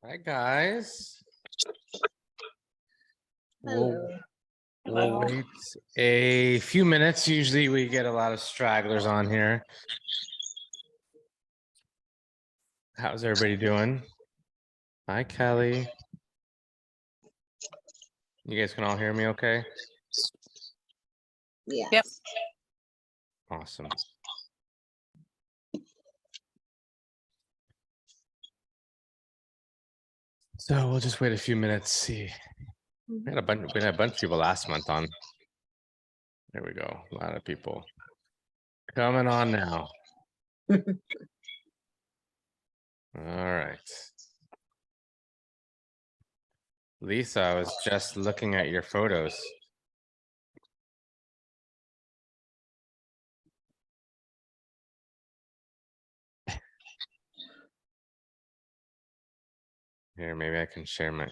Hi, guys. Hello. We'll wait a few minutes. Usually we get a lot of stragglers on here. How's everybody doing? Hi, Kelly. You guys can all hear me okay? Yeah. Yep. Awesome. So we'll just wait a few minutes, see. We had a bunch of people last month on. There we go. A lot of people coming on now. All right. Lisa, I was just looking at your photos. Here, maybe I can share my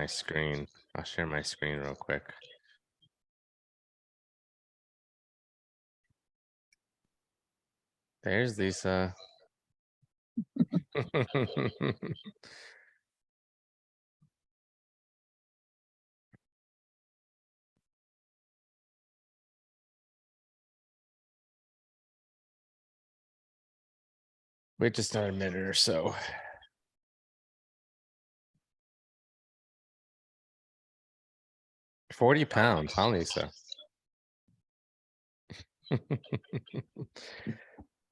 screen. I'll share my screen real quick. There's Lisa. Wait just a minute or so. £40, huh, Lisa?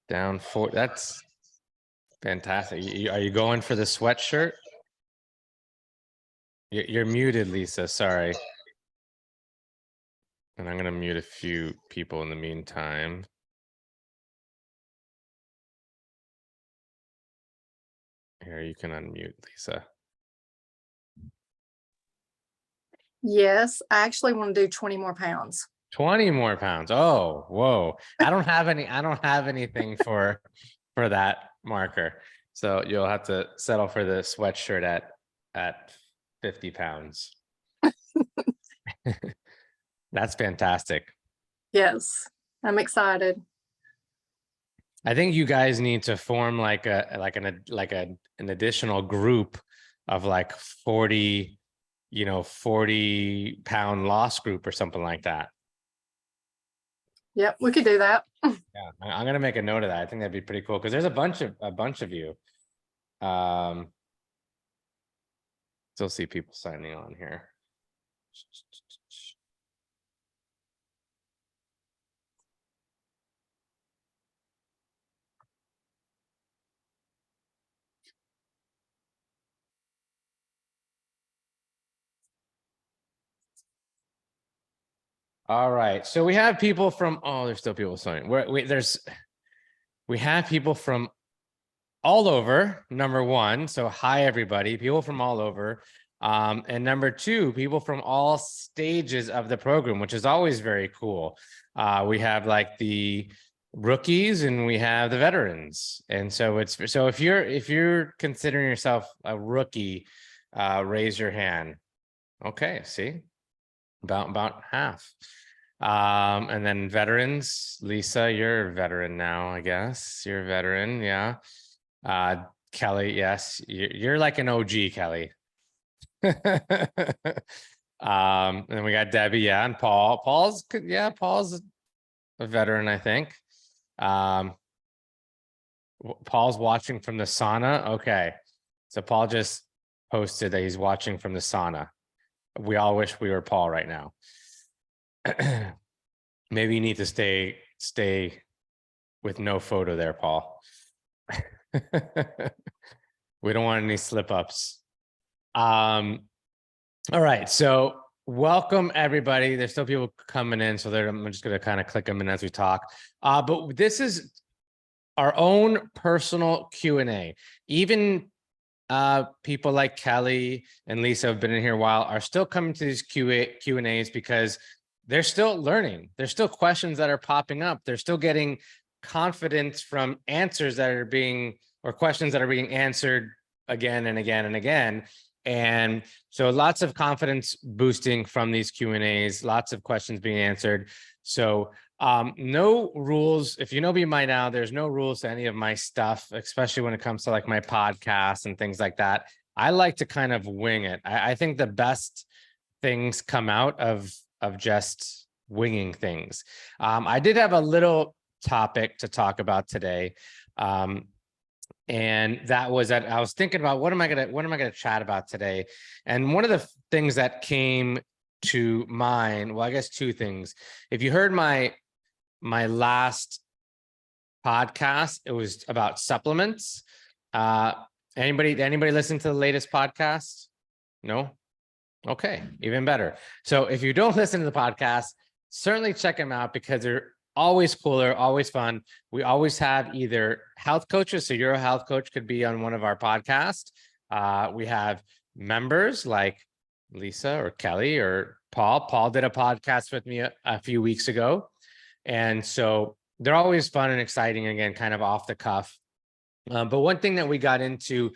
Down 4. That's fantastic. Are you going for the sweatshirt? You're muted, Lisa. Sorry. And I'm gonna mute a few people in the meantime. Here, you can unmute, Lisa. Yes, I actually want to do 20 more pounds. 20 more pounds. Oh, whoa. I don't have anything for that marker. So you'll have to settle for the sweatshirt at 50 pounds. That's fantastic. Yes, I'm excited. I think you guys need to form like an additional group of like 40, 40-pound loss group or something like that. Yep, we could do that. Yeah, I'm gonna make a note of that. I think that'd be pretty cool because there's a bunch of you. Still see people signing on here. All right, so we have people from, oh, there's still people signing. We have people from all over, number one. So hi, everybody, people from all over. And number two, people from all stages of the program, which is always very cool. We have like the rookies and we have the veterans. And so if you're considering yourself a rookie, raise your hand. Okay, see, about half. And then veterans, Lisa, you're a veteran now, I guess. You're a veteran, yeah. Kelly, yes, you're like an OG, Kelly. And then we got Debbie, yeah, and Paul. Paul's a veteran, I think. Paul's watching from the sauna. Okay, so Paul just posted that he's watching from the sauna. We all wish we were Paul right now. Maybe you need to stay with no photo there, Paul. We don't want any slip ups. All right, so welcome everybody. There's still people coming in, so I'm just gonna kind of click them in as we talk. But this is our own personal Q&A. Even people like Kelly and Lisa have been in here a while, are still coming to these Q&As because they're still learning. There's still questions that are popping up. They're still getting confidence from answers that are being, or questions that are being answered again and again and again. And so lots of confidence boosting from these Q&As, lots of questions being answered. So No rules. If you know me by now, there's no rules to any of my stuff, especially when it comes to like my podcast and things like that. I like to kind of wing it. I think the best things come out of just winging things. I did have a little topic to talk about today. And that was that I was thinking about what am I gonna chat about today? And one of the things that came to mind, well, I guess two things. If you heard my last podcast, it was about supplements. Anybody listen to the latest podcast? No? Okay, even better. So if you don't listen to the podcast, certainly check them out because they're always cooler, always fun. We always have either health coaches, so you're a health coach, could be on one of our podcasts. We have members like Lisa or Kelly or Paul. Paul did a podcast with me a few weeks ago. And so they're always fun and exciting, again, kind of off the cuff. But one thing that we got into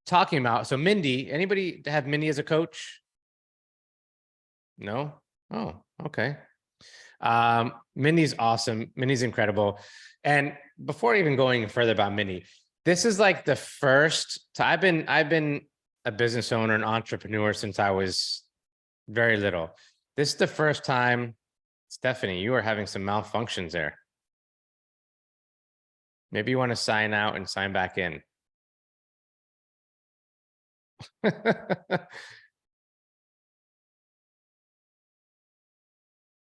talking about, so Mindy, anybody have Mindy as a coach? No? Oh, okay. Mindy's awesome. Mindy's incredible. And before even going further about Mindy, this is like the first, so I've been a business owner and entrepreneur since I was very little. This is the first time, Stephanie, you are having some malfunctions there. Maybe you want to sign out and sign back in.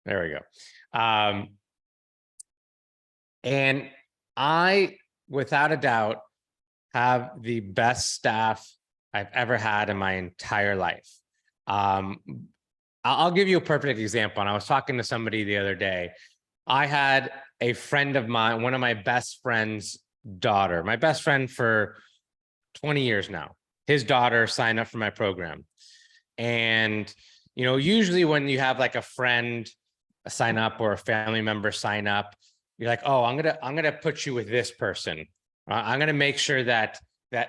There we go. And I, without a doubt, have the best staff I've ever had in my entire life. I'll give you a perfect example. And I was talking to somebody the other day. I had a friend of mine, one of my best friend's daughter, my best friend for 20 years now. His daughter signed up for my program. And, you know, usually when you have like a friend sign up or a family member sign up, you're like, oh, I'm gonna put you with this person. I'm gonna make sure that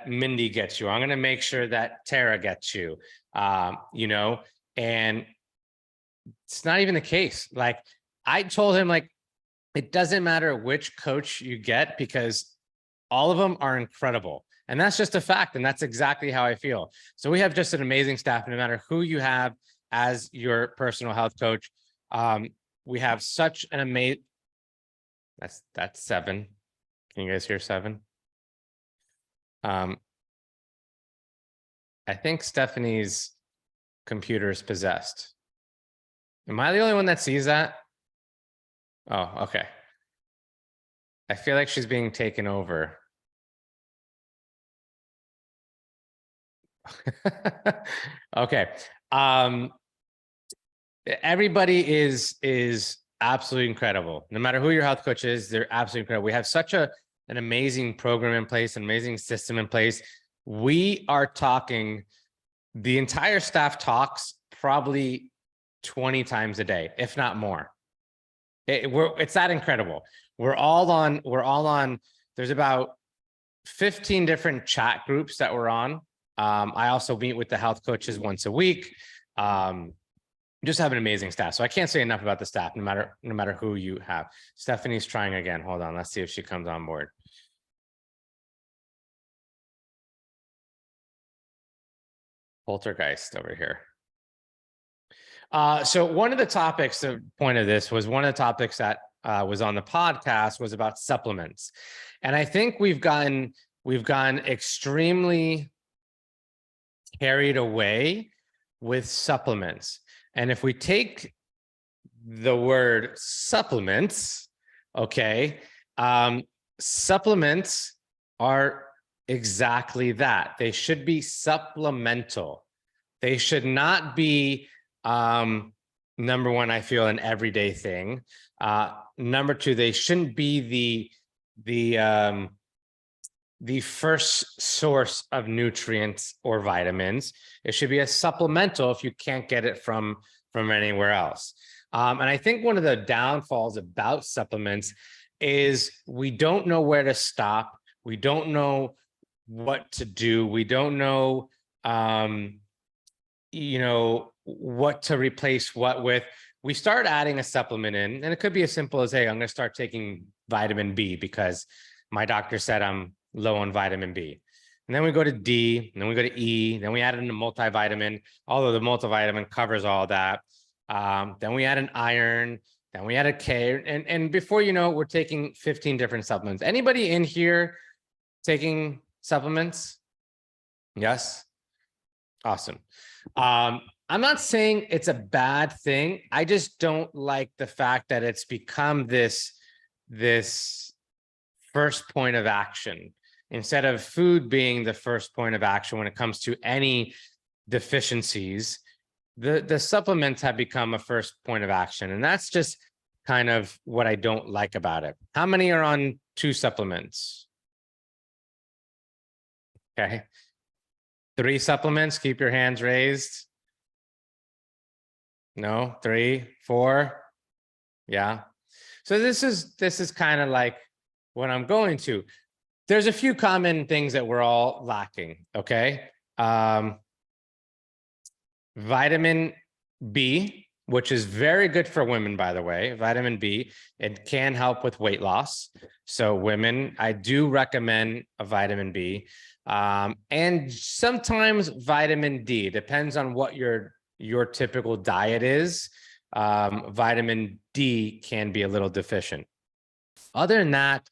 Mindy gets you. I'm gonna make sure that Tara gets you. You know, and it's not even the case. Like I told him, like, it doesn't matter which coach you get because all of them are incredible. And that's just a fact. And that's exactly how I feel. So we have just an amazing staff, no matter who you have as your personal health coach. We have such an amazing, that's 7. Can you guys hear 7? I think Stephanie's computer is possessed. Am I the only one that sees that? Oh, okay. I feel like she's being taken over. Okay. Everybody is absolutely incredible. No matter who your health coach is, they're absolutely incredible. We have such an amazing program in place, an amazing system in place. We are talking, the entire staff talks probably 20 times a day, if not more. It's that incredible. We're all on, there's about 15 different chat groups that we're on. I also meet with the health coaches once a week. Just have an amazing staff. So I can't say enough about the staff, no matter who you have. Stephanie's trying again. Hold on. Let's see if she comes on board. Poltergeist over here. So one of the topics, the point of this was one of the topics that was on the podcast was about supplements. And I think we've gotten extremely carried away with supplements. And if we take the word supplements, okay, supplements are exactly that. They should be supplemental. They should not be, number one, I feel, an everyday thing. Number two, they shouldn't be the first source of nutrients or vitamins. It should be a supplemental if you can't get it from anywhere else. And I think one of the downfalls about supplements is we don't know where to stop. We don't know what to do. We don't know, you know, what to replace what with. we start adding a supplement in, and it could be as simple as, hey, I'm going to start taking vitamin B because my doctor said I'm low on vitamin B. And then we go to D, and then we go to E, then we add in a multivitamin, although the multivitamin covers all that. Then we add an iron, then we add a K, and before you know it, we're taking 15 different supplements. Anybody in here taking supplements? Yes? Awesome. I'm not saying it's a bad thing. I just don't like the fact that it's become this first point of action instead of food being the first point of action when it comes to any deficiencies. The supplements have become a first point of action, and that's just kind of what I don't like about it. How many are on 2 supplements? Okay. 3 supplements, keep your hands raised. No, 3, 4. Yeah. So this is kind of like what I'm going to. There's a few common things that we're all lacking. Okay. Vitamin B, which is very good for women, by the way. Vitamin B, it can help with weight loss. So women, I do recommend a vitamin B. And sometimes vitamin D, depends on what your typical diet is. Vitamin D can be a little deficient. Other than that,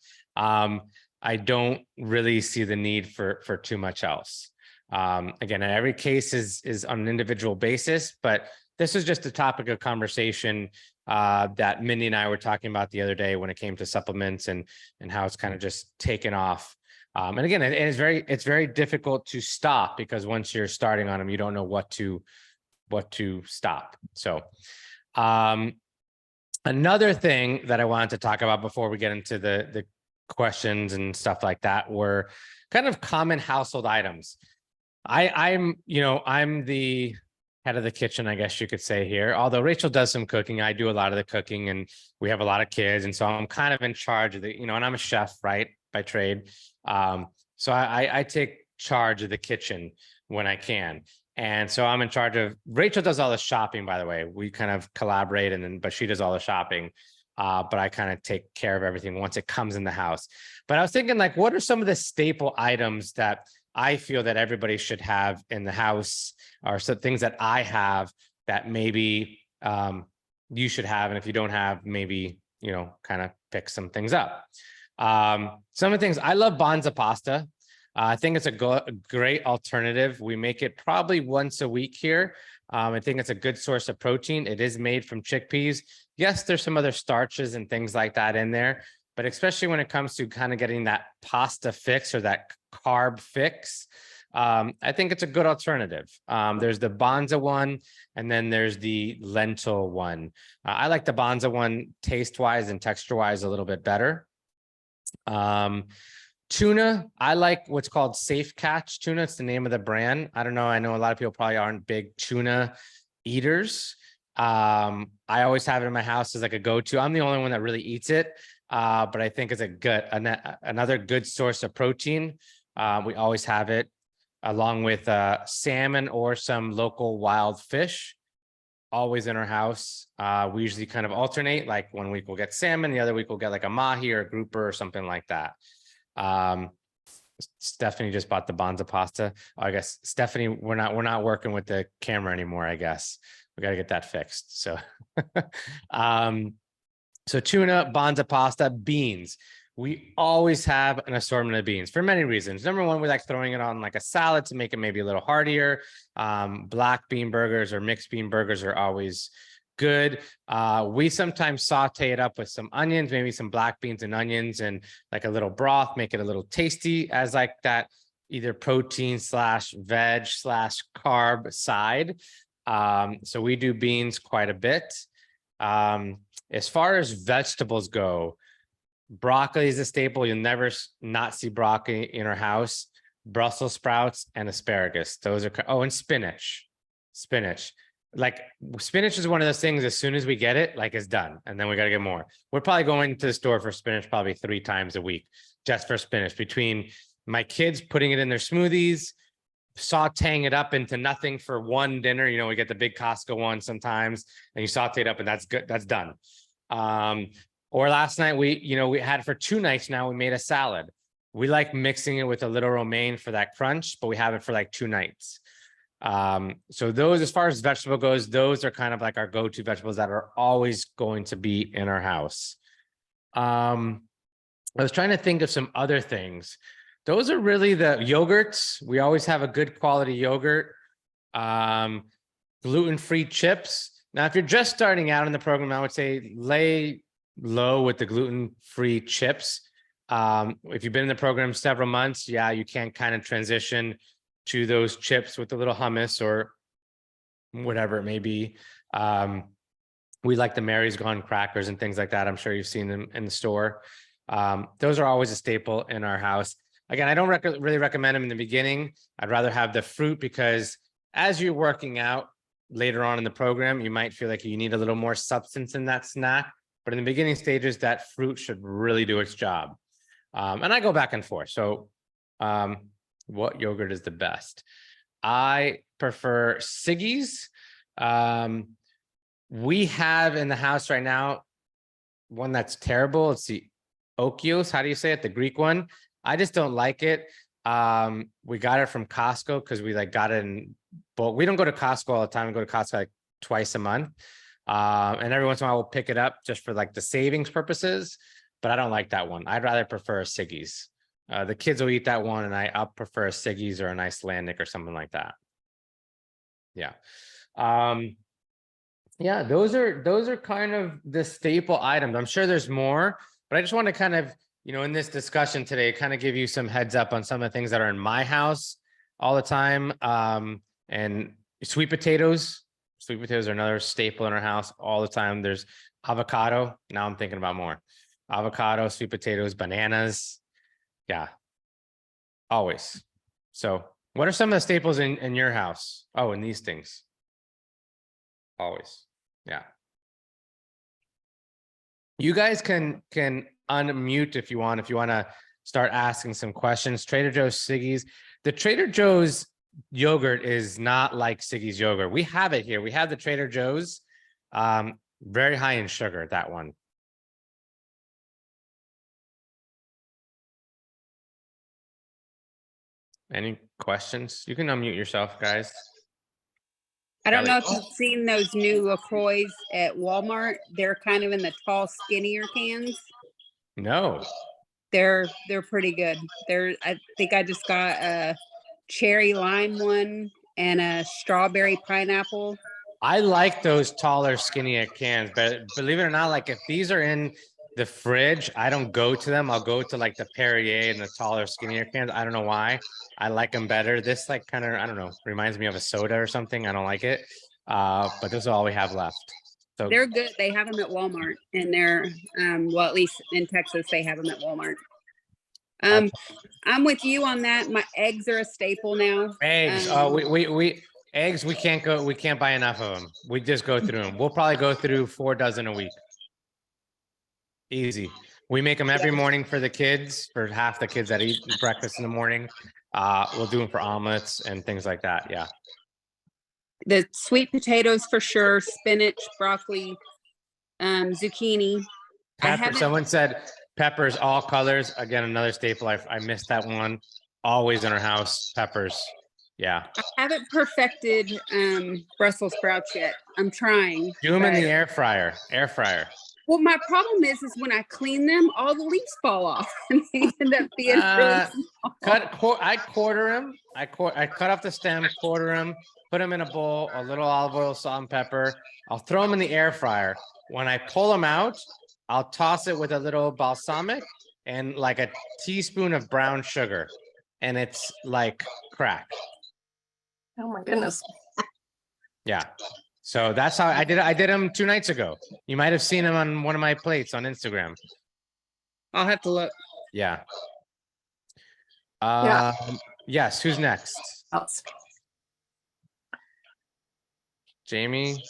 I don't really see the need for too much else. Again, every case is on an individual basis, but this is just a topic of conversation that Mindy and I were talking about the other day when it came to supplements and how it's kind of just taken off. And again, it's very difficult to stop because once you're starting on them, you don't know what to stop. So another thing that I wanted to talk about before we get into the questions and stuff like that were kind of common household items. I'm the head of the kitchen, I guess you could say here. Although Rachel does some cooking, I do a lot of the cooking, and we have a lot of kids, and so I'm kind of in charge of the, and I'm a chef, right, by trade. So I take charge of the kitchen when I can. And so I'm in charge of, Rachel does all the shopping, by the way. We kind of collaborate, but she does all the shopping. But I kind of take care of everything once it comes in the house. But I was thinking, like, what are some of the staple items that I feel that everybody should have in the house, or some things that I have that maybe you should have, and if you don't have, maybe kind of pick some things up. Some of the things, I love Banza pasta. I think it's a great alternative. We make it probably once a week here. I think it's a good source of protein. It is made from chickpeas. Yes, there's some other starches and things like that in there, but especially when it comes to kind of getting that pasta fix or that carb fix, I think it's a good alternative. There's the Banza one, and then there's the lentil one. I like the Banza one taste-wise and texture-wise a little bit better. Tuna, I like what's called Safe Catch tuna. It's the name of the brand. I don't know. I know a lot of people probably aren't big tuna eaters. I always have it in my house as like a go-to. I'm the only one that really eats it, but I think it's another good source of protein. We always have it along with salmon or some local wild fish, always in our house. We usually kind of alternate, like 1 week we'll get salmon, the other week we'll get like a mahi or a grouper or something like that. Stephanie just bought the Banza pasta. I guess Stephanie, we're not working with the camera anymore. I guess we got to get that fixed. So, so tuna, Banza pasta, beans. We always have an assortment of beans for many reasons. Number one, we like throwing it on like a salad to make it maybe a little heartier. Black bean burgers or mixed bean burgers are always good. We sometimes saute it up with some onions, maybe some black beans and onions and like a little broth, make it a little tasty as like that either protein / veg / carb side. So we do beans quite a bit. As far as vegetables go, broccoli is a staple. You'll never not see broccoli in our house. Brussels sprouts and asparagus. Those are, and spinach. Like spinach is one of those things, as soon as we get it, like it's done. And then we got to get more. We're probably going to the store for spinach probably 3 times a week, just for spinach, between my kids putting it in their smoothies, sauteing it up into nothing for one dinner. You know, we get the big Costco one sometimes, and you saute it up, and that's good. That's done. Or last night we had for 2 nights now, we made a salad. We like mixing it with a little romaine for that crunch, but we have it for like 2 nights. So those, as far as vegetable goes, those are kind of like our go-to vegetables that are always going to be in our house. I was trying to think of some other things. Those are really the yogurts. We always have a good quality yogurt. Gluten-free chips. Now, if you're just starting out in the program, I would say lay low with the gluten-free chips. If you've been in the program several months, yeah, you can kind of transition to those chips with a little hummus or whatever it may be. We like the Mary's Gone crackers and things like that. I'm sure you've seen them in the store. Those are always a staple in our house. Again, I don't really recommend them in the beginning. I'd rather have the fruit, because as you're working out later on in the program, you might feel like you need a little more substance in that snack. But in the beginning stages, that fruit should really do its job. And I go back and forth. So what yogurt is the best? I prefer Siggi's. We have in the house right now one that's terrible. It's the Okios. How do you say it? The Greek one. I just don't like it. We got it from Costco because we got it in bulk. We don't go to Costco all the time. We go to Costco like twice a month. And every once in a while we'll pick it up just for like the savings purposes, but I don't like that one. I'd rather prefer a Siggi's. The kids will eat that one, and I'll prefer a Siggi's or an Icelandic or something like that. Yeah. Yeah, those are kind of the staple items. I'm sure there's more, but I just want to kind of, in this discussion today, kind of give you some heads up on some of the things that are in my house all the time. And sweet potatoes. Sweet potatoes are another staple in our house all the time. There's avocado. Now I'm thinking about more. Avocado, sweet potatoes, bananas. Yeah, always. So what are some of the staples in your house? Oh, and these things. Always. Yeah. You guys can unmute if you want to start asking some questions. Trader Joe's, Siggi's. The Trader Joe's yogurt is not like Siggi's yogurt. We have it here. We have the Trader Joe's, very high in sugar, that one. Any questions? You can unmute yourself, guys. I don't know if you've seen those new LaCroix at Walmart. They're kind of in the tall, skinnier cans. No. They're pretty good. I think I just got a cherry lime one and a strawberry pineapple. I like those taller, skinnier cans, but believe it or not, like if these are in the fridge, I don't go to them. I'll go to like the Perrier and the taller, skinnier cans. I don't know why. I like them better. This like kind of, I don't know, reminds me of a soda or something. I don't like it. But this is all we have left. So they're good. They have them at Walmart, and they're well, at least in Texas, they have them at Walmart. I'm with you on that. My eggs are a staple now. Eggs. Eggs, we can't buy enough of them. We just go through them. We'll probably go through 4 dozen a week. Easy. We make them every morning for the kids, for half the kids that eat breakfast in the morning. We'll do them for omelets and things like that. Yeah. The sweet potatoes for sure, spinach, broccoli, zucchini. Pepper. Someone said peppers, all colors. Again, another staple. I missed that one. Always in our house, peppers. Yeah. I haven't perfected Brussels sprouts yet. I'm trying. Do them in the air fryer. Well, my problem is when I clean them, all the leaves fall off and they end up being really small. I quarter them. I cut off the stem, quarter them, put them in a bowl, a little olive oil, salt, and pepper. I'll throw them in the air fryer. When I pull them out, I'll toss it with a little balsamic and like a teaspoon of brown sugar. And it's like crack. Oh my goodness. Yeah. So that's how I did it. I did them 2 nights ago. You might have seen them on one of my plates on Instagram. I'll have to look. Yeah. Yeah. Yes. Who's next? Else. Jamie.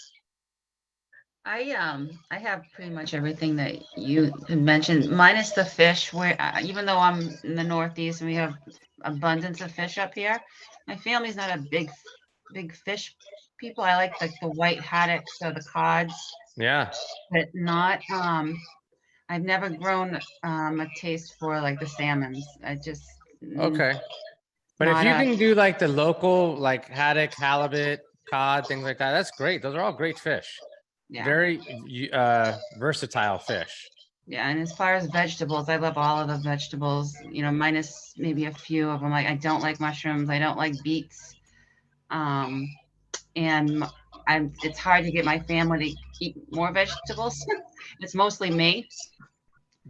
I have pretty much everything that you had mentioned, minus the fish, where even though I'm in the Northeast and we have abundance of fish up here, my family's not a big fish people. I like the white haddocks or the cods, Yeah. but not, I've never grown a taste for like the salmons. I just Okay. But if not you a can do like the local, like haddock, halibut, cod, things like that, that's great. Those are all great fish. yeah. Very versatile fish. Yeah, and as far as vegetables, I love all of the vegetables, you know, minus maybe a few of them. Like I don't like mushrooms, I don't like beets. Um, and it's hard to get my family to eat more vegetables. It's mostly me.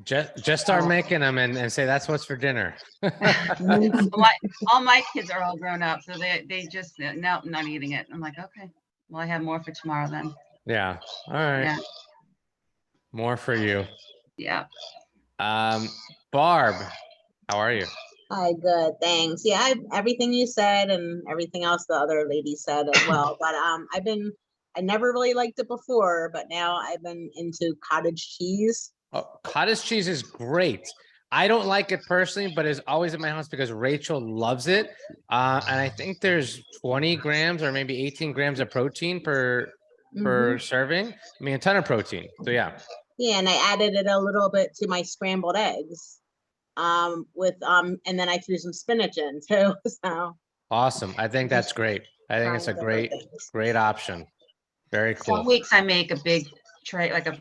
Just start Oh. making them and say that's what's for dinner. All my kids are all grown up, so they just no, I'm not eating it. I'm like, okay, well, I have more for tomorrow then. Yeah. All right. Yeah, More for you. yeah. Barb, how are you? Hi, good, thanks. Yeah, everything you said and everything else the other lady said as well. But I never really liked it before, but now I've been into cottage cheese. Oh, cottage cheese is great. I don't like it personally, but it's always at my house because Rachel loves it. And I think there's 20 grams or maybe 18 grams of protein per Mhm. serving. I mean, a ton of protein. So yeah. Yeah, and I added it a little bit to my scrambled eggs. And then I threw some spinach in too. So Awesome. I think that's great. I think it's a trying different things. great option. Very Some cool. weeks I make a big tray, like a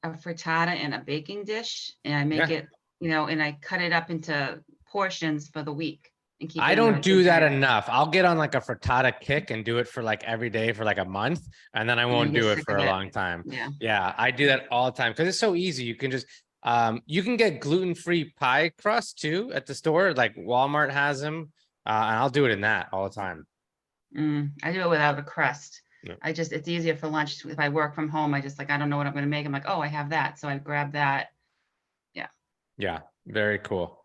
frittata in a baking dish, and I make Yeah. it, you know, and I cut it up into portions for the week and keep. I it in a don't do big that tray. enough. I'll get on like a frittata kick and do it for like every day for like a month, and then I then won't get do it sick for of a it. long time. Yeah. Yeah, I do that all the time because it's so easy. You can just you can get gluten-free pie crust too at the store, like Walmart has them. And I'll do it in that all the time. I do it without a crust. Yeah. It's easier for lunch. If I work from home, I just like, I don't know what I'm going to make. I'm like, oh, I have that. So I grab that. Yeah, very cool.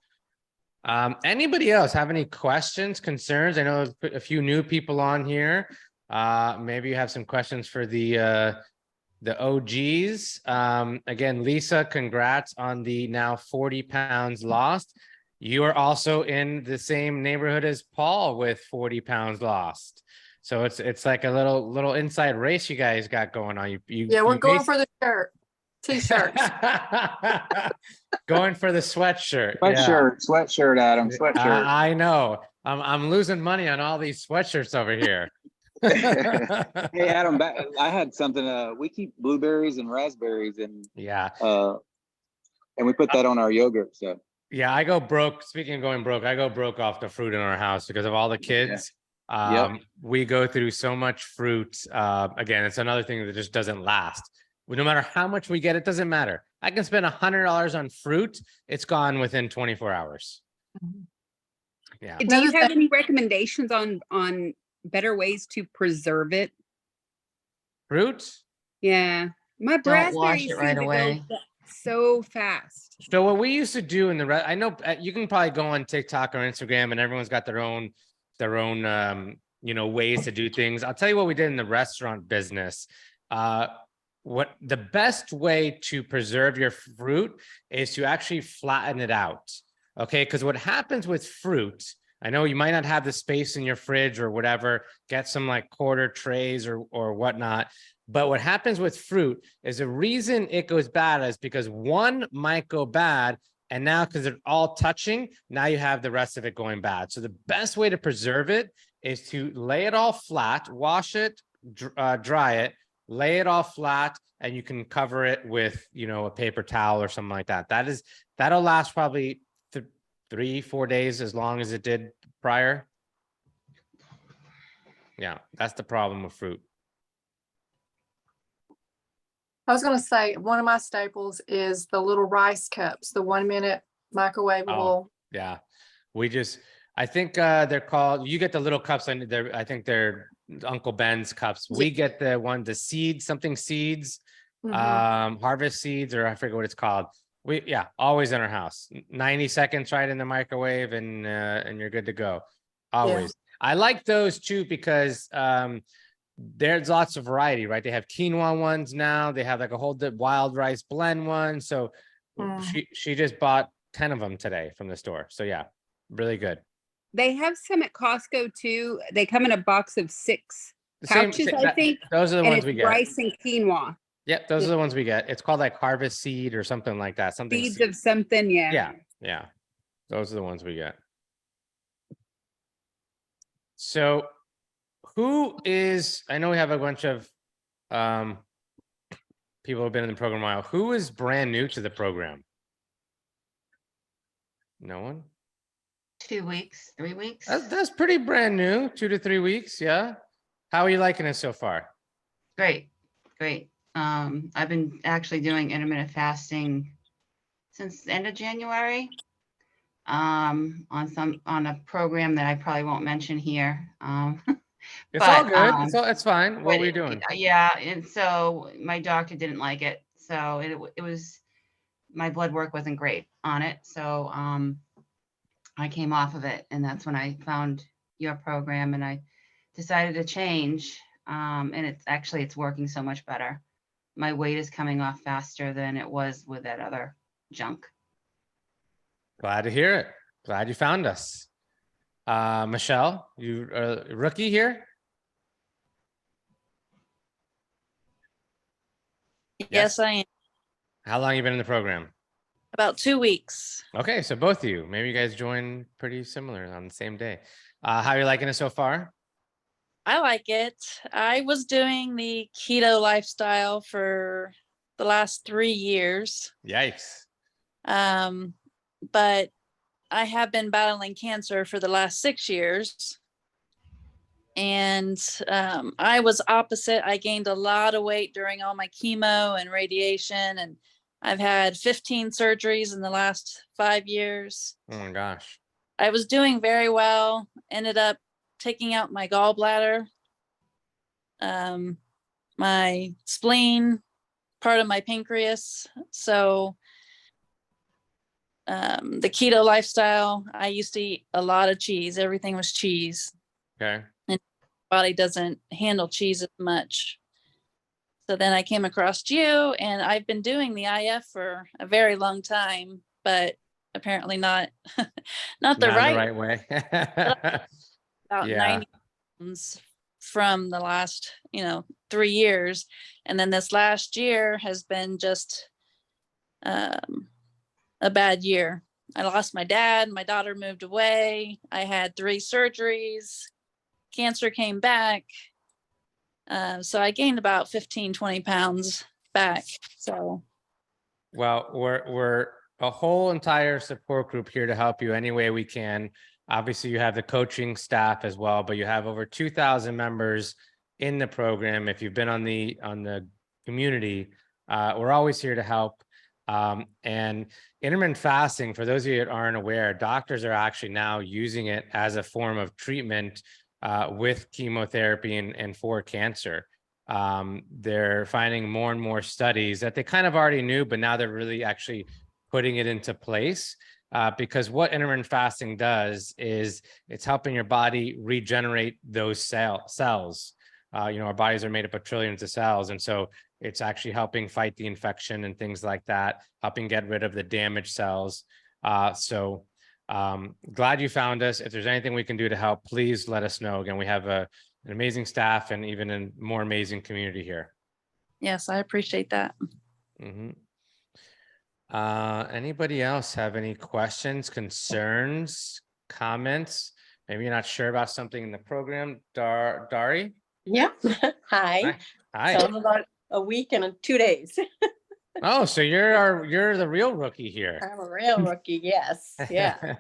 Anybody else have any questions, concerns? I know a few new people on here. Maybe you have some questions for the OGs. Again, Lisa, congrats on the now 40 pounds lost. You are also in the same neighborhood as Paul with 40 pounds lost. So it's like a little inside race you guys got going on. Yeah, we're you going bas- for the t-shirts. Going for the sweatshirt. Sweatshirt, Adam, sweatshirt. I know. I'm losing money on all these sweatshirts over here. Hey, Adam, I had something. We keep blueberries and raspberries, and Yeah. And we put that on our yogurt. So Yeah, I go broke. Speaking of going broke, I go broke off the fruit in our house because of all the kids. We go through so much fruit. Again, it's another thing that just doesn't last. No matter how much we get, it doesn't matter. I can spend $100 on fruit. It's gone within 24 hours. Yeah. Do you have any recommendations on better ways to preserve it? Fruit? Yeah, my Don't raspberries wash it seem right to go away. so fast. So what we used to do in the I know you can probably go on TikTok or Instagram and everyone's got their own ways to do things. I'll tell you what we did in the restaurant business. What the best way to preserve your fruit is to actually flatten it out. Okay, because what happens with fruit, I know you might not have the space in your fridge or whatever, get some like quarter trays or whatnot. But what happens with fruit is the reason it goes bad is because one might go bad. And now, because they're all touching, now you have the rest of it going bad. So the best way to preserve it is to lay it all flat, wash it, dry it, lay it all flat, and you can cover it with, a paper towel or something like that. That'll last probably 3-4 days as long as it did prior. Yeah, that's the problem with fruit. I was going to say, one of my staples is the little rice cups, the 1 minute microwavable. Yeah, I think they're called, you get the little cups, and I think they're Uncle Ben's cups. We get the seeds, harvest seeds, or I forget what it's called. Always in our house. 90 seconds right in the microwave and you're good to go. Always. I like those too because there's lots of variety, right? They have quinoa ones now. They have like a whole wild rice blend one. So Mm. she just bought 10 of them today from the store. So yeah, really good. They have some at Costco too. They come in a box of 6 The same- pouches, sa- I that- think. Those are the And ones it's we get. rice and quinoa. Yep, those are the ones we get. It's called like harvest seed or something like that. Something Seeds seed. of something, yeah. Yeah, yeah. Those are the ones we get. So who is, I know we have a bunch of people who have been in the program a while. Who is brand new to the program? No one? 2 weeks, 3 weeks. That's pretty brand new, 2 to 3 weeks, yeah. How are you liking it so far? Great, great. I've been actually doing intermittent fasting since the end of January. On a program that I probably won't mention here. It's all But, good. It's fine. What but were you doing? Yeah, and so my doctor didn't like it. So it was, my blood work wasn't great on it. So I came off of it, and that's when I found your program, and I decided to change. And it's working so much better. My weight is coming off faster than it was with that other junk. Glad to hear it. Glad you found us. Michelle, you are a rookie here? Yes, I am. How long you been in the program? About 2 weeks. Okay, so both of you, maybe you guys joined pretty similar on the same day. How are you liking it so far? I like it. I was doing the keto lifestyle for the last 3 years. Yikes. But I have been battling cancer for the last 6 years. And I was opposite. I gained a lot of weight during all my chemo and radiation, and I've had 15 surgeries in the last 5 years. Oh my gosh. I was doing very well, ended up taking out my gallbladder, my spleen, part of my pancreas. So the keto lifestyle, I used to eat a lot of cheese. Everything was cheese. Okay. Body doesn't handle cheese as much. So then I came across you, and I've been doing the IF for a very long time, but apparently not not the Not right way. about Yeah. 90 pounds from the last 3 years, and then this last year has been just a bad year. I lost my dad, my daughter moved away, I had 3 surgeries, cancer came back, so I gained about 15-20 pounds back. So Well, we're a whole entire support group here to help you any way we can. Obviously, you have the coaching staff as well, but you have over 2,000 members in the program. If you've been on the community, we're always here to help. And intermittent fasting, for those of you that aren't aware, doctors are actually now using it as a form of treatment with chemotherapy and for cancer. They're finding more and more studies that they kind of already knew, but now they're really actually putting it into place. Because what intermittent fasting does is it's helping your body regenerate those cells. Our bodies are made up of trillions of cells. And so it's actually helping fight the infection and things like that, helping get rid of the damaged cells. Glad you found us. If there's anything we can do to help, please let us know. Again, we have an amazing staff and even a more amazing community here. yes, I appreciate that. Mm-hmm. Anybody else have any questions, concerns, comments? Maybe you're not sure about something in the program. Dari? Yeah. Hi. Hi. So I'm about a week and 2 days. Oh, so you're the real rookie here. I'm a real rookie. Yes. Yeah.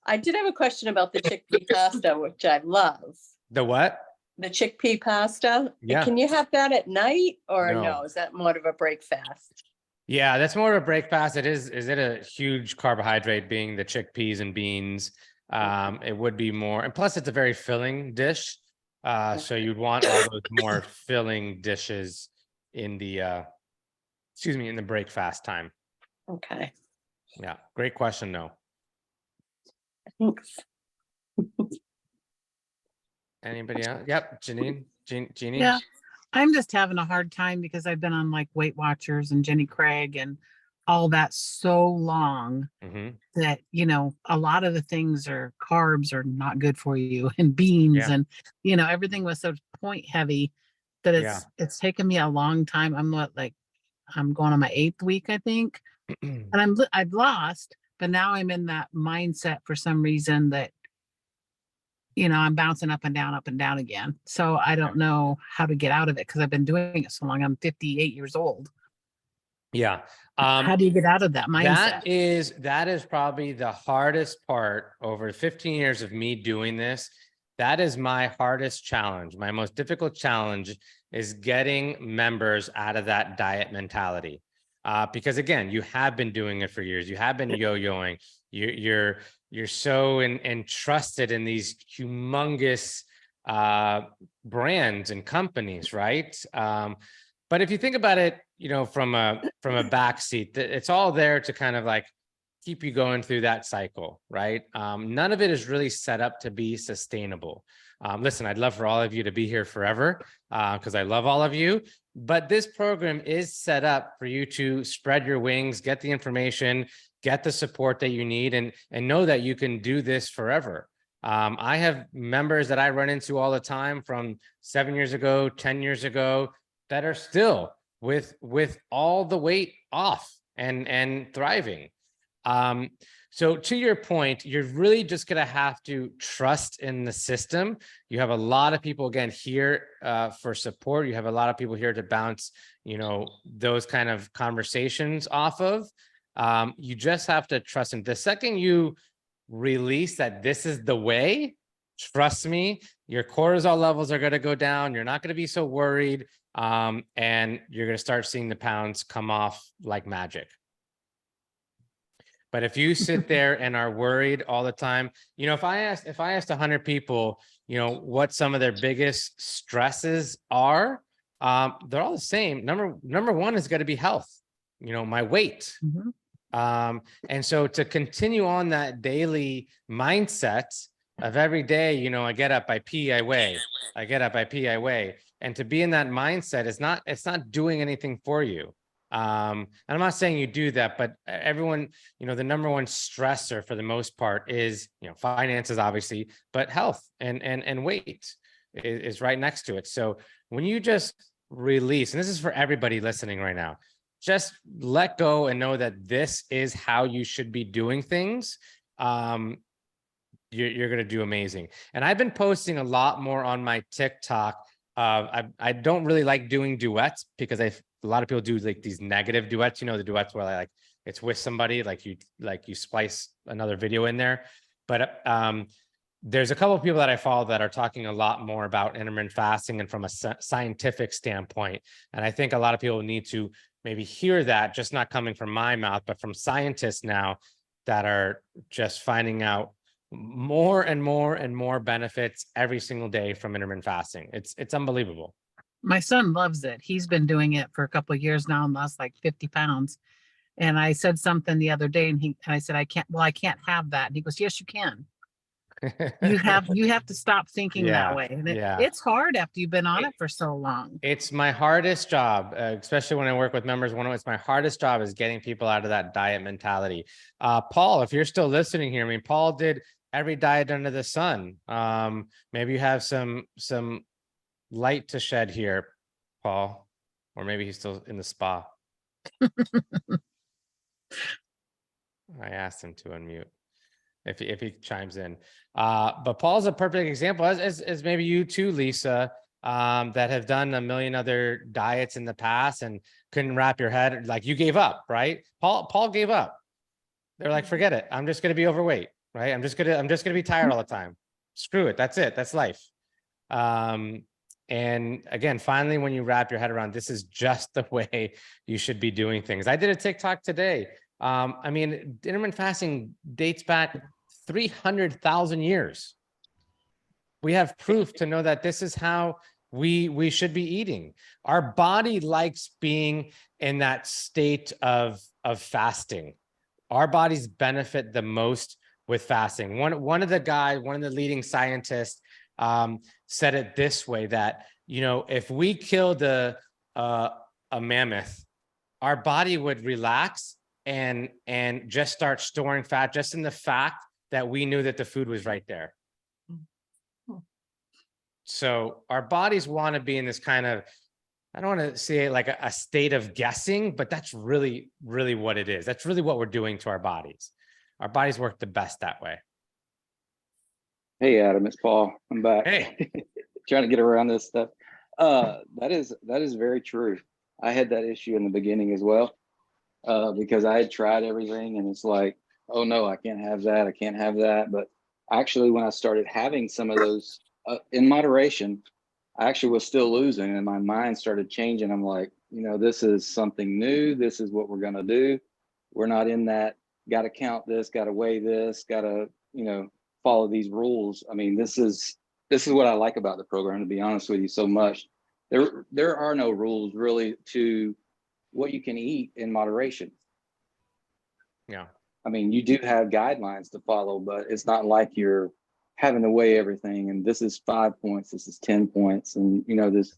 I did have a question about the chickpea pasta, which I love. The what? The chickpea pasta. Yeah. Can you have that at night or No. no? Is that more of a break fast? Yeah, that's more of a break fast. Is it a huge carbohydrate being the chickpeas and beans? It would be more, and plus it's a very filling dish. So you'd want all those more filling dishes in the in the break fast time. Okay. Yeah, great question though. Thanks. Anybody else? Yep, Janine. Jeannie? Yeah, I'm just having a hard time because I've been on like Weight Watchers and Jenny Craig and all that so long Hmm. that, a lot of the things are carbs are not good for you and beans Yeah. and, everything was so point heavy that Yeah. it's taken me a long time. I'm going on my 8th week, I think. And I've lost, but now I'm in that mindset for some reason that, I'm bouncing up and down again. So I don't know how to get out of it because I've been doing it so long. I'm 58 years old. Yeah. How do you get out of that mindset? That is probably the hardest part over 15 years of me doing this. That is my hardest challenge. My most difficult challenge is getting members out of that diet mentality. Because again, you have been doing it for years. You have been yo-yoing. You're so entrusted in these humongous brands and companies, right? But if you think about it, from a back seat, it's all there to kind of like keep you going through that cycle, right? None of it is really set up to be sustainable. Listen, I'd love for all of you to be here forever because I love all of you. But this program is set up for you to spread your wings, get the information, get the support that you need, and know that you can do this forever. I have members that I run into all the time from 7 years ago, 10 years ago, that are still with all the weight off and thriving. So to your point, you're really just going to have to trust in the system. You have a lot of people, again, here for support. You have a lot of people here to bounce, those kind of conversations off of. You just have to trust in. The second you release that this is the way, trust me, your cortisol levels are going to go down. You're not going to be so worried. And you're going to start seeing the pounds come off like magic. But if you sit there and are worried all the time, if I asked 100 people, what some of their biggest stresses are, they're all the same. Number one is going to be health, my weight. Mhm. And so to continue on that daily mindset of every day, I get up, I pee, I weigh, I get up, I pee, I weigh. And to be in that mindset it's not doing anything for you. And I'm not saying you do that, but everyone, the number one stressor for the most part is, finances, obviously, but health and weight is right next to it. So when you just release, and this is for everybody listening right now, just let go and know that this is how you should be doing things. You're going to do amazing. And I've been posting a lot more on my TikTok. I don't really like doing duets because a lot of people do like these negative duets, the duets where it's with somebody, like you splice another video in there. But there's a couple of people that I follow that are talking a lot more about intermittent fasting and from a scientific standpoint. And I think a lot of people need to maybe hear that, just not coming from my mouth, but from scientists now that are just finding out more and more and more benefits every single day from intermittent fasting. It's unbelievable. My son loves it. He's been doing it for a couple of years now and lost like 50 pounds. And I said something the other day and I said, I can't have that. And he goes, yes, you can. You have to stop thinking that way. And it's hard after you've been on it for so long. It's my hardest job, especially when I work with members. It's my hardest job is getting people out of that diet mentality. Paul, if you're still listening here, Paul did every diet under the sun. Maybe you have some light to shed here, Paul, or maybe he's still in the spa. I asked him to unmute if he chimes in. But Paul's a perfect example, as maybe you too, Lisa, that have done a million other diets in the past and couldn't wrap your head, like you gave up, right? Paul gave up. They're like, forget it. I'm just going to be overweight, right? I'm just going to be tired all the time. Screw it. That's it. That's life. And again, finally, when you wrap your head around, this is just the way you should be doing things. I did a TikTok today. Intermittent fasting dates back 300,000 years. We have proof to know that this is how we should be eating. Our body likes being in that state of fasting. Our bodies benefit the most with fasting. One of the leading scientists said it this way, that, you know, if we killed a mammoth, our body would relax and just start storing fat just in the fact that we knew that the food was right there. So our bodies want to be in this kind of, I don't want to say like a state of guessing, but that's really, really what it is. That's really what we're doing to our bodies. Our bodies work the best that way. Hey, Adam, it's Paul. I'm back. Hey. Trying to get around this stuff. That is very true. I had that issue in the beginning as well, because I had tried everything and it's like, oh no, I can't have that. I can't have that. But actually, when I started having some of those in moderation, I actually was still losing, and my mind started changing. I'm like, you know, this is something new. This is what we're going to do. We're not in that, got to count this, got to weigh this, got to, you know, follow these rules. I mean, this is what I like about the program, to be honest with you, so much. There are no rules really to what you can eat in moderation. Yeah. I mean, you do have guidelines to follow, but it's not like you're having to weigh everything and this is 5 points, this is 10 points, and you know this.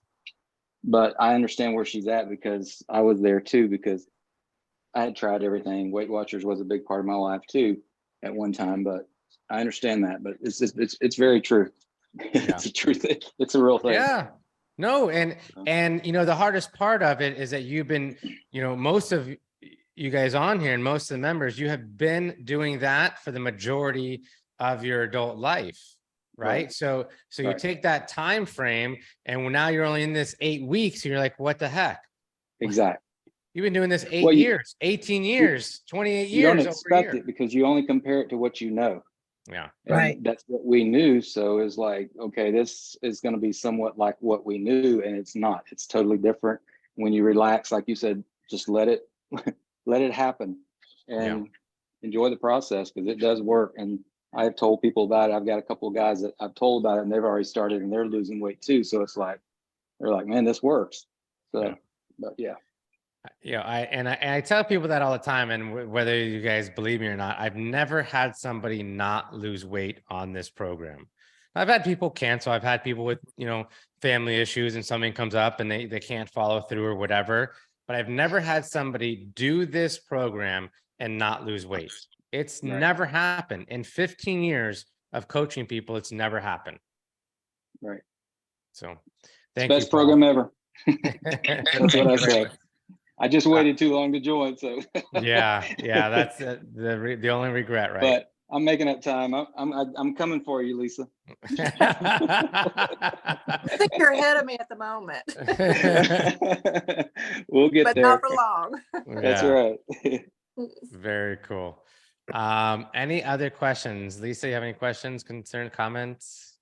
But I understand where she's at, because I was there too, because I had tried everything. Weight Watchers was a big part of my life too at one time, but I understand that. But it's just, it's very true. It's a true thing. It's a real thing. Yeah. No, and you know, the hardest part of it is that you've been, you know, most of you guys on here and most of the members, you have been doing that for the majority of your adult life, right? So you take that time frame, and now you're only in this 8 weeks, and you're like, what the heck? Exactly. You've been doing this 8 years, 18 years, 28 years. You don't expect it because you only compare it to what you know. Yeah. And Right. that's what we knew. So it's like, okay, this is going to be somewhat like what we knew, and it's not. It's totally different. When you relax, like you said, just let it let it happen and enjoy the process, because it does work. And I've told people about it. I've got a couple of guys that I've told about it, and they've already started and they're losing weight too. So it's like, they're like, man, this works. So, but yeah. Yeah, I tell people that all the time, and whether you guys believe me or not, I've never had somebody not lose weight on this program. I've had people cancel. I've had people with, you know, family issues, and something comes up and they can't follow through or whatever. But I've never had somebody do this program and not lose weight. It's never happened in 15 years of coaching people. It's never happened. Right. So, thank you. Best program ever. That's what I say. I just waited too long to join, so yeah, that's the only regret, right? But I'm making up time. I'm coming for you, Lisa. I think you're ahead of me at the moment. We'll get but there. not for long. That's right. Very cool. Any other questions? Lisa, you have any questions, concerns, comments?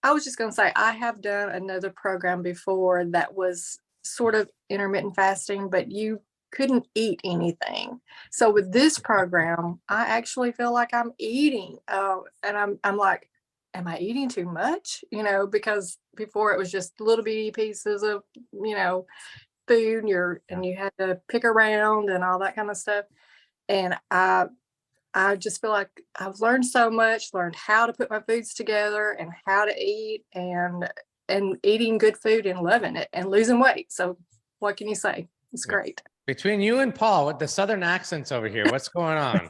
I was just going to say, I have done another program before that was sort of intermittent fasting, but you couldn't eat anything. So with this program, I actually feel like I'm eating, and I'm like, am I eating too much? You know, because before it was just little bitty pieces of, you know, food, and you had to pick around and all that kind of stuff. And I just feel like I've learned so much, learned how to put my foods together and how to eat, and eating good food and loving it and losing weight. So what can you say? It's great. Between you and Paul, with the Southern accents over here, what's going on?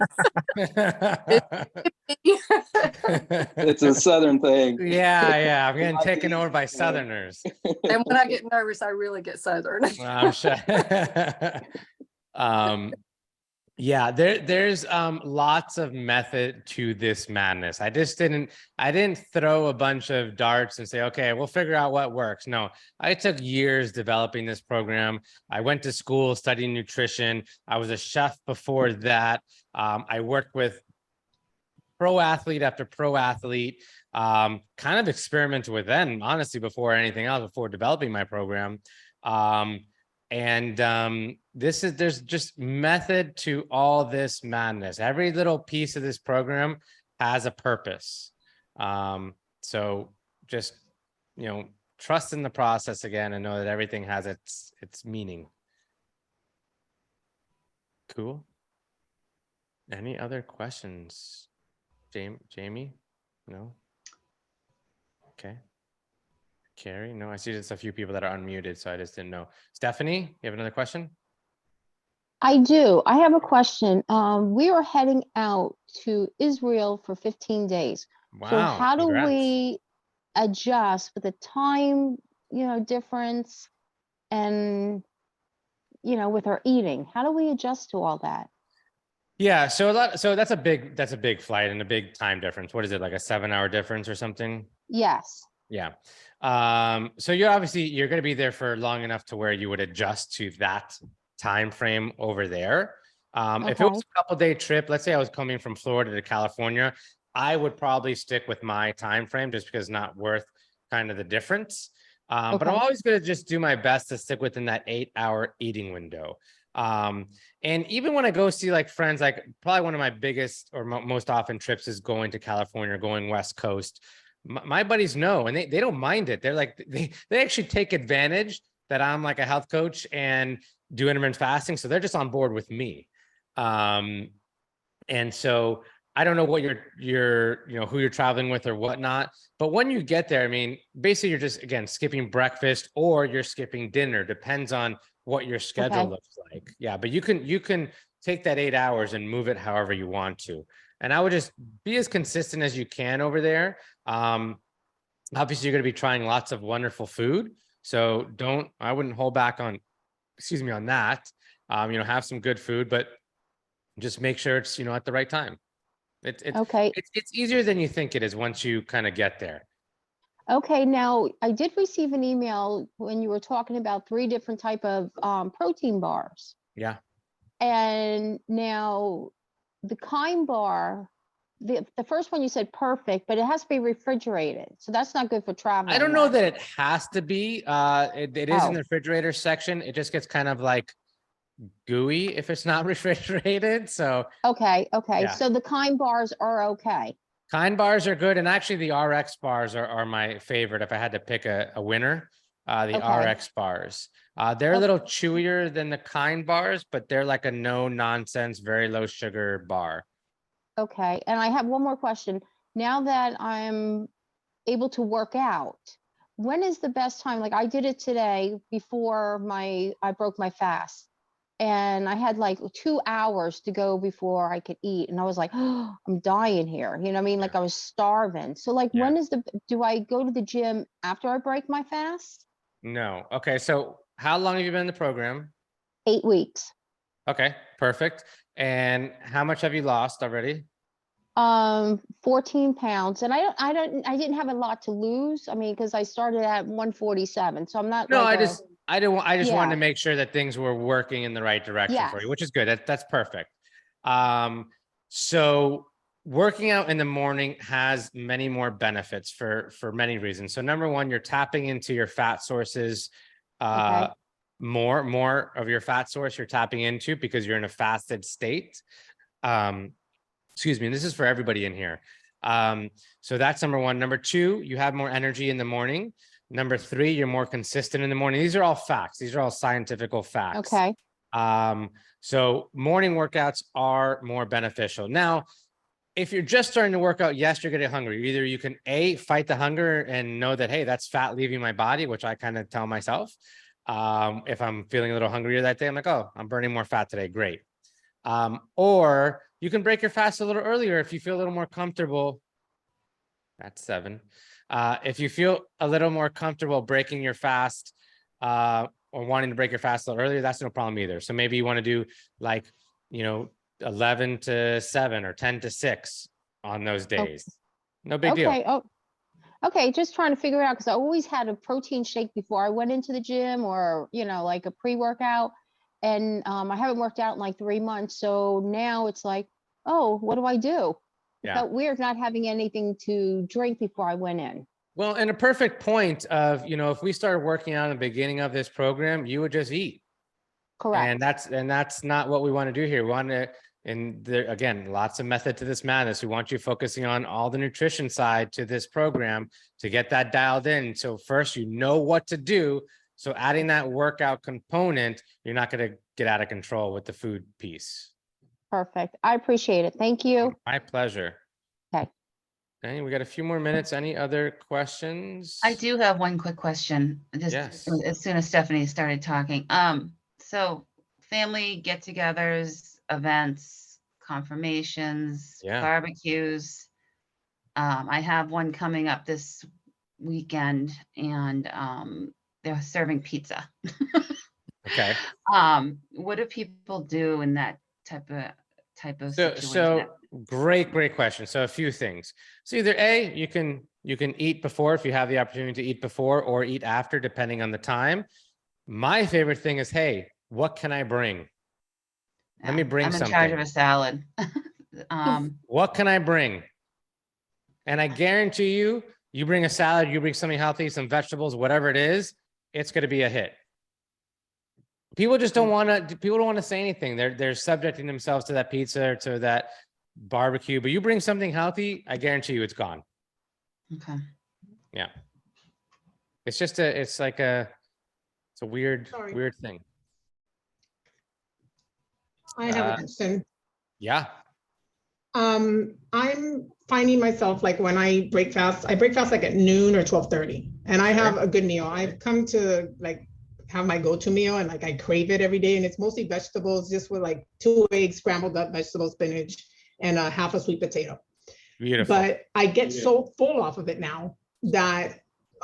It's a Southern thing. Yeah. I'm getting taken over by Southerners. And when I get nervous, I really get Southern. I'm sure. Yeah, there's lots of method to this madness. I didn't throw a bunch of darts and say, okay, we'll figure out what works. No, I took years developing this program. I went to school studying nutrition. I was a chef before that. I worked with pro athlete after pro athlete, kind of experimented with them, honestly, before anything else, before developing my program. There's just method to all this madness. Every little piece of this program has a purpose. So just, you know, trust in the process again and know that everything has its meaning. Cool. Any other questions? Jamie? No? Okay. Carrie, no, I see just a few people that are unmuted, so I just didn't know. Stephanie, you have another question? I do. I have a question. We are heading out to Israel for 15 days. So Wow, how do congrats. we adjust with the time, difference and, with our eating? How do we adjust to all that? Yeah, so that's a big flight and a big time difference. What is it, like a 7-hour difference or something? Yes. Yeah. So you're going to be there for long enough to where you would adjust to that time frame over there. If it was Okay. a couple-day trip, let's say I was coming from Florida to California, I would probably stick with my time frame just because it's not worth kind of the difference. But I'm Okay. always going to just do my best to stick within that 8-hour eating window. And even when I go see like friends, like probably one of my biggest or most often trips is going to California, going West Coast. My buddies know, and they don't mind it. They're like, they actually take advantage that I'm like a health coach and do intermittent fasting. So they're just on board with me. And so I don't know what who you're traveling with or whatnot, but when you get there, I mean, basically you're just, again, skipping breakfast or you're skipping dinner, depends on what your schedule Okay. looks like. Yeah. But you can take that 8 hours and move it however you want to. And I would just be as consistent as you can over there. Obviously you're going to be trying lots of wonderful food. So I wouldn't hold back on that. Have some good food, but just make sure it's, at the right time. Okay. It's easier than you think it is once you kind of get there. Okay. Now I did receive an email when you were talking about 3 different type of protein bars. Yeah. And now the Kind bar, the first one you said perfect, but it has to be refrigerated. So that's not good for traveling. I don't know then. that it has to be. It is in Oh. the refrigerator section. It just gets kind of like gooey if it's not refrigerated. So Okay. Yeah. So the Kind bars are okay. Kind bars are good. And actually the RX bars are my favorite. If I had to pick a winner, the Okay. RX bars, they're a Okay. little chewier than the Kind bars, but they're like a no nonsense, very low sugar bar. Okay. And I have one more question. Now that I'm able to work out, when is the best time? Like I did it today before I broke my fast. And I had like 2 hours to go before I could eat. And I was like, oh, I'm dying here. You know what I mean? Like I was starving. So like Yeah. do I go to the gym after I break my fast? No. Okay. So how long have you been in the program? 8 weeks. Okay, perfect. And how much have you lost already? 14 pounds. And I didn't have a lot to lose. I mean, because I started at 147. So I'm not No, like I just wanted Yeah. to make sure that things were working in the right direction for you, Yes. which is good. That's perfect. So working out in the morning has many more benefits for many reasons. So number one, you're tapping into your fat sources. Okay. More of your fat source you're tapping into because you're in a fasted state. Excuse me, and this is for everybody in here. So that's number one. Number two, you have more energy in the morning. Number three, you're more consistent in the morning. These are all facts. These are all scientific facts. Okay. So morning workouts are more beneficial. Now, if you're just starting to work out, yes, you're getting hungry. Either you can fight the hunger and know that, hey, that's fat leaving my body, which I kind of tell myself. If I'm feeling a little hungrier that day, I'm like, oh, I'm burning more fat today. Great. Or you can break your fast a little earlier if you feel a little more comfortable. That's 7. If you feel a little more comfortable breaking your fast or wanting to break your fast a little earlier, that's no problem either. So maybe you want to do like, 11 to 7 or 10 to 6 on those days. No big deal. Okay. Oh, okay. Just trying to figure it out because I always had a protein shake before I went into the gym or, like a pre-workout. And I haven't worked out in like 3 months. So now it's like, oh, what do I do? It Yeah. felt weird not having anything to drink before I went in. Well, and a perfect point of, if we started working out in the beginning of this program, you would just eat. Correct. And that's not what we want to do here. We want to, and there, again, lots of method to this madness. We want you focusing on all the nutrition side to this program to get that dialed in. So first, you know what to do. So adding that workout component, you're not going to get out of control with the food piece. Perfect. I appreciate it. Thank you. My pleasure. Okay. Okay, we got a few more minutes. Any other questions? I do have one quick question, just Yes. as soon as Stephanie started talking. So family get-togethers, events, confirmations, Yeah. barbecues. I have one coming up this weekend, and they're serving pizza. Okay. What do people do in that type of So, situation? great question. So a few things. So either A, you can eat before if you have the opportunity to eat before, or eat after, depending on the time. My favorite thing is, hey, what can I bring? Let me bring I'm in charge of something. a salad. What can I bring? And I guarantee you, you bring a salad, you bring something healthy, some vegetables, whatever it is, it's going to be a hit. People just don't want to. People don't want to say anything. They're subjecting themselves to that pizza or to that barbecue. But you bring something healthy, I guarantee you, it's gone. Okay. Yeah. It's just it's a weird Sorry. weird thing. I have a question. Yeah. I'm finding myself like when I break fast like at noon or 12:30, and I have a good meal. I've come to like have my go-to meal, and like I crave it every day, and it's mostly vegetables, just with like 2 eggs, scrambled up vegetables, spinach, and a half a sweet potato. Beautiful. But I get so full off of it now that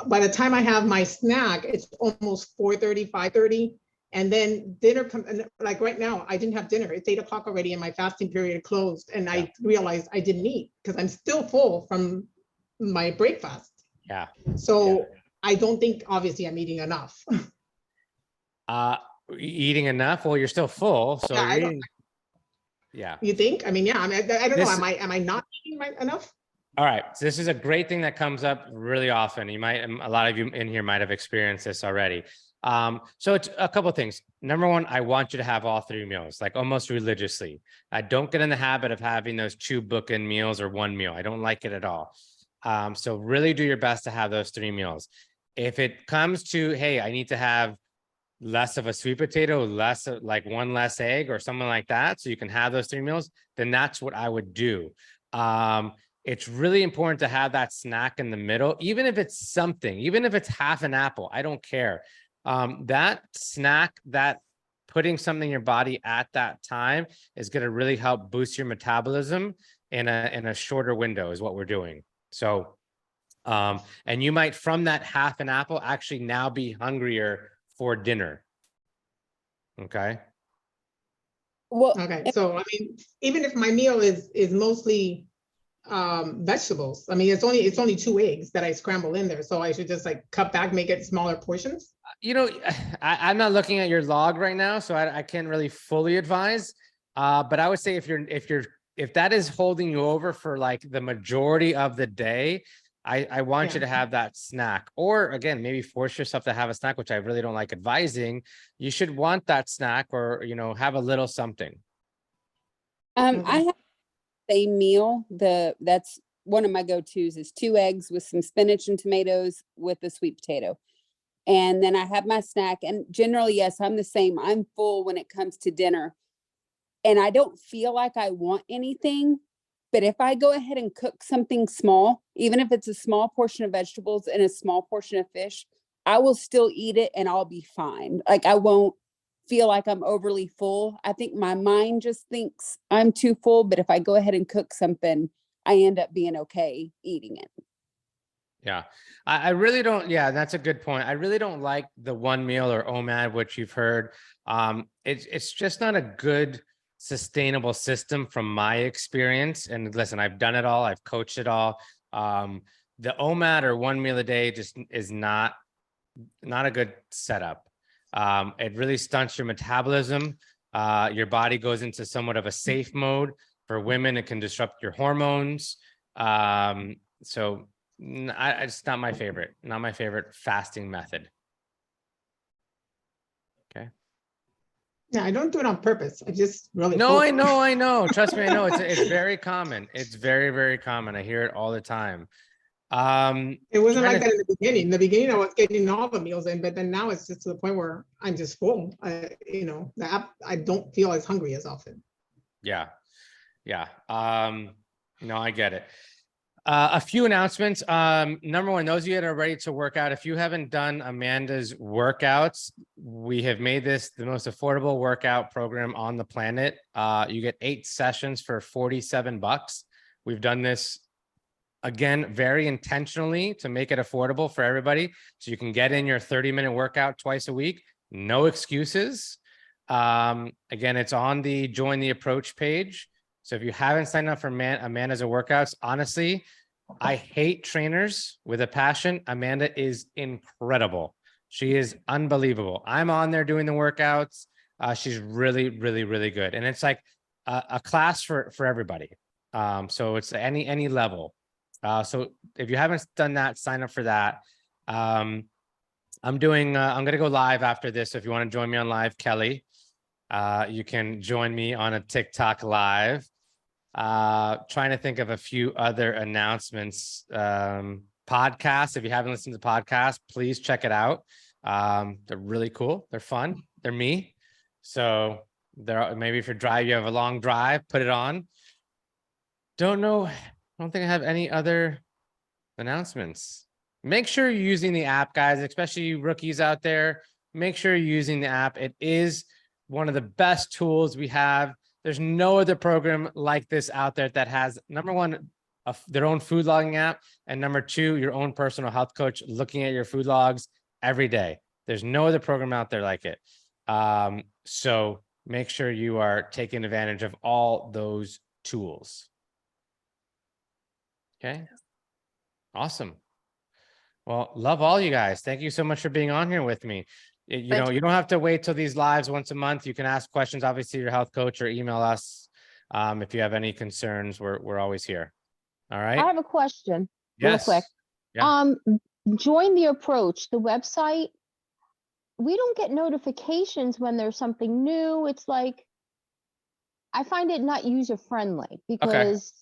by the time I have my snack, it's almost 4:30, 5:30. And then dinner comes, and like right now, I didn't have dinner. It's 8 o'clock already, and my fasting period closed. And I realized I didn't eat because I'm still full from my breakfast. Yeah. So I don't think obviously I'm eating enough. Eating enough? Well, you're still full. So Yeah, you're eating. Yeah. You think? I mean, yeah. I mean, I don't know. This- Am I not eating enough? All right. So this is a great thing that comes up really often. You might, a lot of you in here might have experienced this already. So it's a couple of things. Number one, I want you to have all 3 meals, like almost religiously. I don't get in the habit of having those 2 bookend meals or 1 meal. I don't like it at all. So really do your best to have those 3 meals. If it comes to, hey, I need to have less of a sweet potato, less like 1 less egg or something like that, so you can have those 3 meals, then that's what I would do. It's really important to have that snack in the middle, even if it's something, even if it's half an apple, I don't care. That snack, that putting something in your body at that time is going to really help boost your metabolism in a shorter window is what we're doing. So, and you might, from that half an apple, actually now be hungrier for dinner. Okay. Well, Okay. So, I mean, even if my meal is mostly vegetables, I mean, it's only 2 eggs that I scramble in there. So I should just like cut back, make it smaller portions. You know, I'm not looking at your log right now, so I can't really fully advise. But I would say if that is holding you over for like the majority of the day, I want you to have that snack, or again, maybe force yourself to have a snack, which I really don't like advising. You should want that snack, or, you know, have a little something. I have the same meal. That's one of my go-tos is 2 eggs with some spinach and tomatoes with a sweet potato. And then I have my snack, and generally, yes, I'm the same. I'm full when it comes to dinner, and I don't feel like I want anything. But if I go ahead and cook something small, even if it's a small portion of vegetables and a small portion of fish, I will still eat it and I'll be fine. Like I won't feel like I'm overly full. I think my mind just thinks I'm too full, but if I go ahead and cook something, I end up being okay eating it. Yeah, I really don't. Yeah, that's a good point. I really don't like the 1 meal or OMAD, which you've heard. It's just not a good sustainable system from my experience. And listen, I've done it all. I've coached it all. The OMAD or 1 meal a day just is not a good setup. It really stunts your metabolism. Your body goes into somewhat of a safe mode. For women, it can disrupt your hormones. So it's not my favorite fasting method. Okay. Yeah, I don't do it on purpose. I just really No, I know. Trust me, I know. It's very common. It's very, very common. I hear it all the time. It wasn't like that in the beginning. In the beginning, I was getting all the meals in, but then now it's just to the point where I'm just full. You know, I don't feel as hungry as often. Yeah. No, I get it. A few announcements. Number one, those of you that are ready to work out, if you haven't done Amanda's workouts, we have made this the most affordable workout program on the planet. You get 8 sessions for $47. We've done this again, very intentionally to make it affordable for everybody. So you can get in your 30-minute workout twice a week. No excuses. Again, it's on the Join the Approach page. So if you haven't signed up for Amanda's workouts, honestly, I hate trainers with a passion. Amanda is incredible. She is unbelievable. I'm on there doing the workouts. She's really, really, really good. And it's like a class for everybody. So it's any level. So if you haven't done that, sign up for that. I'm going to go live after this. So if you want to join me on live, Kelly, you can join me on a TikTok live. Trying to think of a few other announcements. Podcasts, if you haven't listened to the podcast, please check it out. They're really cool. They're fun. They're me. So maybe if you have a long drive, put it on. I don't think I have any other announcements. Make sure you're using the app, guys, especially you rookies out there. Make sure you're using the app. It is one of the best tools we have. There's no other program like this out there that has, number one, their own food logging app, and number two, your own personal health coach looking at your food logs every day. There's no other program out there like it. So make sure you are taking advantage of all those tools. Okay. Awesome. Well, love all you guys. Thank you so much for being on here with me. You don't have to wait till these lives once a month. You can ask questions, obviously, your health coach, or email us. If you have any concerns, we're always here. All right. I have a question. Yes. Real quick. Yeah. Join the Approach, the website. We don't get notifications when there's something new. It's like, I find it not user friendly because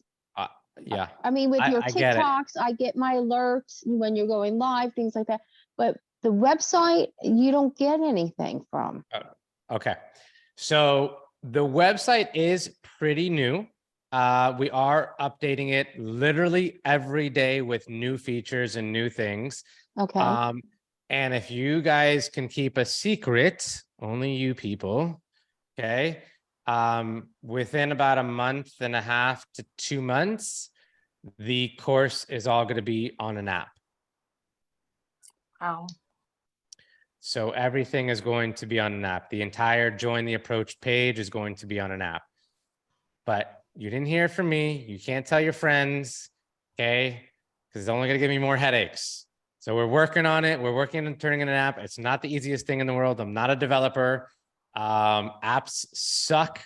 Yeah. I mean, with your I get it. TikToks, I get my alerts when you're going live, things like that. But the website, you don't get anything from. Okay. So the website is pretty new. We are updating it literally every day with new features and new things. Okay. And if you guys can keep a secret, only you people, okay, within about a month and a half to 2 months, the course is all going to be on an app. Oh, So everything is going to be on an app. The entire Join the Approach page is going to be on an app. But you didn't hear from me. You can't tell your friends, okay? Because it's only going to give me more headaches. So we're working on it. We're working on turning it an app. It's not the easiest thing in the world. I'm not a developer. Apps suck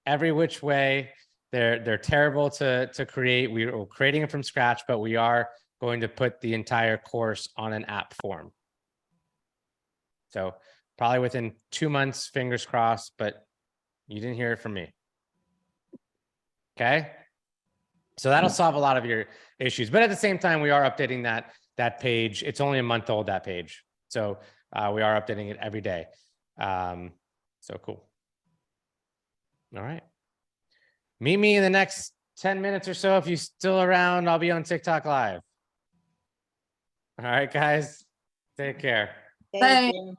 every which way. They're terrible to create. We're creating it from scratch, but we are going to put the entire course on an app form. So probably within 2 months, fingers crossed, but you didn't hear it from me. Okay. So that'll solve a lot of your issues. But at the same time, we are updating that page. It's only a month old, that page. So we are updating it every day. So cool. All right. Meet me in the next 10 minutes or so. If you're still around, I'll be on TikTok live. All right, guys. Take care. Thank you.